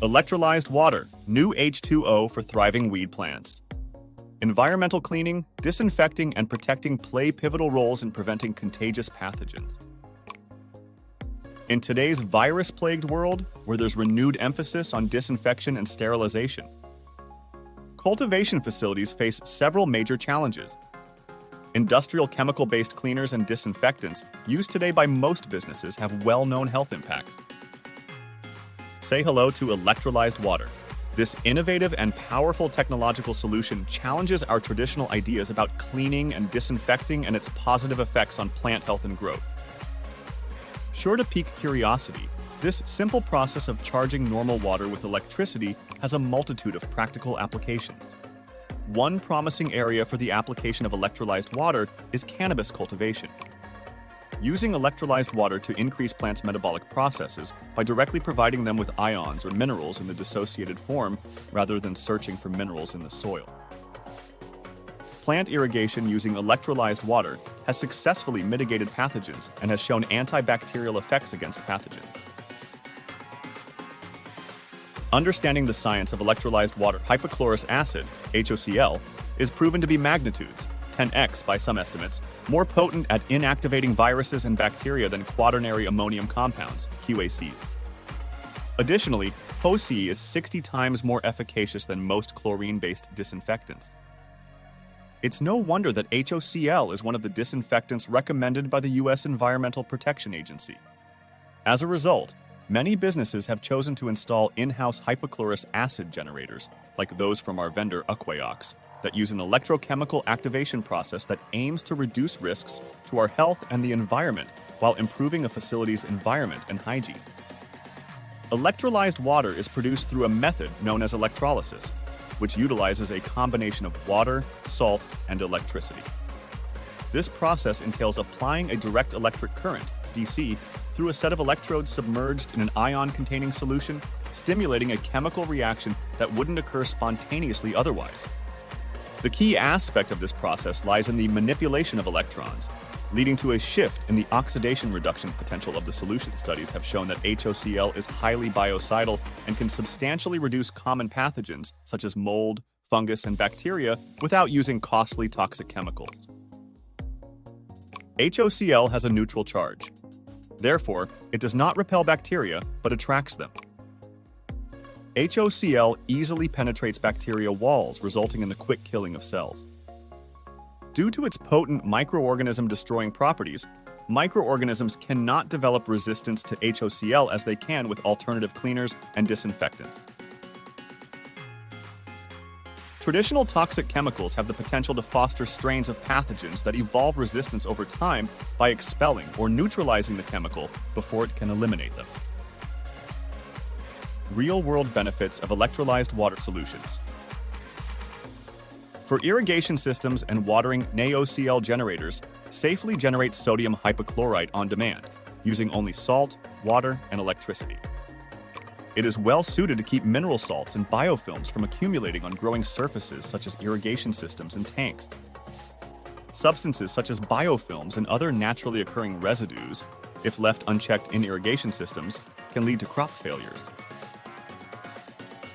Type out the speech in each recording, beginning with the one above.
Electrolyzed water, new H2O for thriving weed plants. Environmental cleaning, disinfecting, and protecting play pivotal roles in preventing contagious pathogens. In today's virus-plagued world, where there's renewed emphasis on disinfection and sterilization, cultivation facilities face several major challenges. Industrial chemical-based cleaners and disinfectants used today by most businesses have well-known health impacts. Say hello to electrolyzed water. This innovative and powerful technological solution challenges our traditional ideas about cleaning and disinfecting and its positive effects on plant health and growth. Sure to pique curiosity, this simple process of charging normal water with electricity has a multitude of practical applications. One promising area for the application of electrolyzed water is cannabis cultivation. Using electrolyzed water to increase plants' metabolic processes by directly providing them with ions or minerals in the dissociated form rather than searching for minerals in the soil. Plant irrigation using electrolyzed water has successfully mitigated pathogens and has shown antibacterial effects against pathogens. Understanding the science of electrolyzed water, hypochlorous acid, HOCl, is proven to be magnitudes, 10x by some estimates, more potent at inactivating viruses and bacteria than quaternary ammonium compounds, QACs. Additionally, HOCl is 60 times more efficacious than most chlorine-based disinfectants. It's no wonder that HOCl is one of the disinfectants recommended by the U.S. Environmental Protection Agency. As a result, many businesses have chosen to install in-house hypochlorous acid generators, like those from our vendor Aquaox, that use an electrochemical activation process that aims to reduce risks to our health and the environment while improving a facility's environment and hygiene. Electrolyzed water is produced through a method known as electrolysis, which utilizes a combination of water, salt, and electricity. This process entails applying a direct electric current, DC, through a set of electrodes submerged in an ion-containing solution, stimulating a chemical reaction that wouldn't occur spontaneously otherwise. The key aspect of this process lies in the manipulation of electrons, leading to a shift in the oxidation reduction potential of the solution. Studies have shown that HOCl is highly biocidal and can substantially reduce common pathogens such as mold, fungus, and bacteria without using costly toxic chemicals. HOCl has a neutral charge. Therefore, it does not repel bacteria, but attracts them. HOCl easily penetrates bacteria walls, resulting in the quick killing of cells. Due to its potent microorganism-destroying properties, microorganisms cannot develop resistance to HOCl as they can with alternative cleaners and disinfectants. Traditional toxic chemicals have the potential to foster strains of pathogens that evolve resistance over time by expelling or neutralizing the chemical before it can eliminate them. Real-world benefits of electrolyzed water solutions. For irrigation systems and watering, NaOCl generators safely generate sodium hypochlorite on demand, using only salt, water, and electricity. It is well suited to keep mineral salts and biofilms from accumulating on growing surfaces such as irrigation systems and tanks. Substances such as biofilms and other naturally occurring residues, if left unchecked in irrigation systems, can lead to crop failures.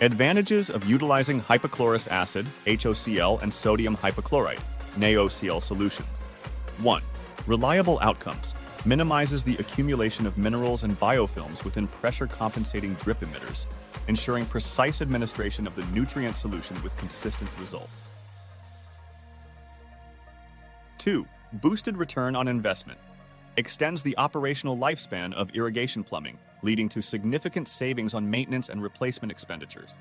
Advantages of utilizing hypochlorous acid, HOCl, and sodium hypochlorite, NaOCl solutions. 1. Reliable outcomes. Minimizes the accumulation of minerals and biofilms within pressure-compensating drip emitters, ensuring precise administration of the nutrient solution with consistent results. 2. Boosted return on investment. Extends the operational lifespan of irrigation plumbing, leading to significant savings on maintenance and replacement expenditures.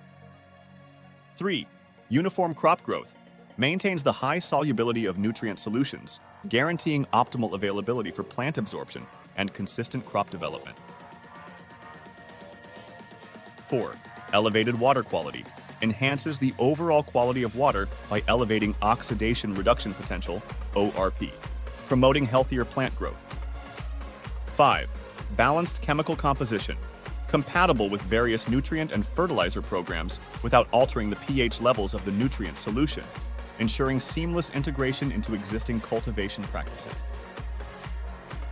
3. Uniform crop growth. Maintains the high solubility of nutrient solutions, guaranteeing optimal availability for plant absorption and consistent crop development. 4. Elevated water quality. Enhances the overall quality of water by elevating oxidation reduction potential, ORP, promoting healthier plant growth. 5. Balanced chemical composition. Compatible with various nutrient and fertilizer programs without altering the pH levels of the nutrient solution, ensuring seamless integration into existing cultivation practices.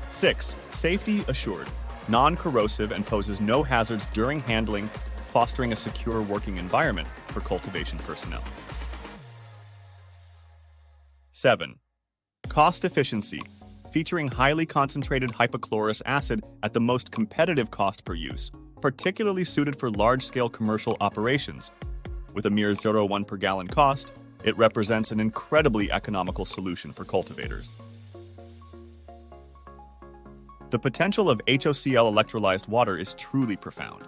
6. Safety assured. Non-corrosive and poses no hazards during handling, fostering a secure working environment for cultivation personnel. 7. Cost efficiency, featuring highly concentrated hypochlorous acid at the most competitive cost per use, particularly suited for large-scale commercial operations. With a mere 0.1 per gallon cost, it represents an incredibly economical solution for cultivators. The potential of HOCl electrolyzed water is truly profound.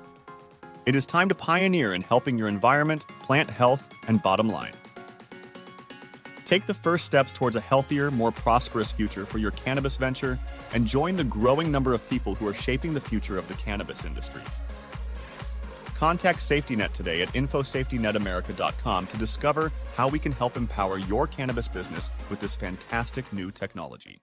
It is time to pioneer in helping your environment, plant health, and bottom line. Take the first steps towards a healthier, more prosperous future for your cannabis venture and join the growing number of people who are shaping the future of the cannabis industry. Contact SafetyNet today at infosafetynetamerica.com to discover how we can help empower your cannabis business with this fantastic new technology.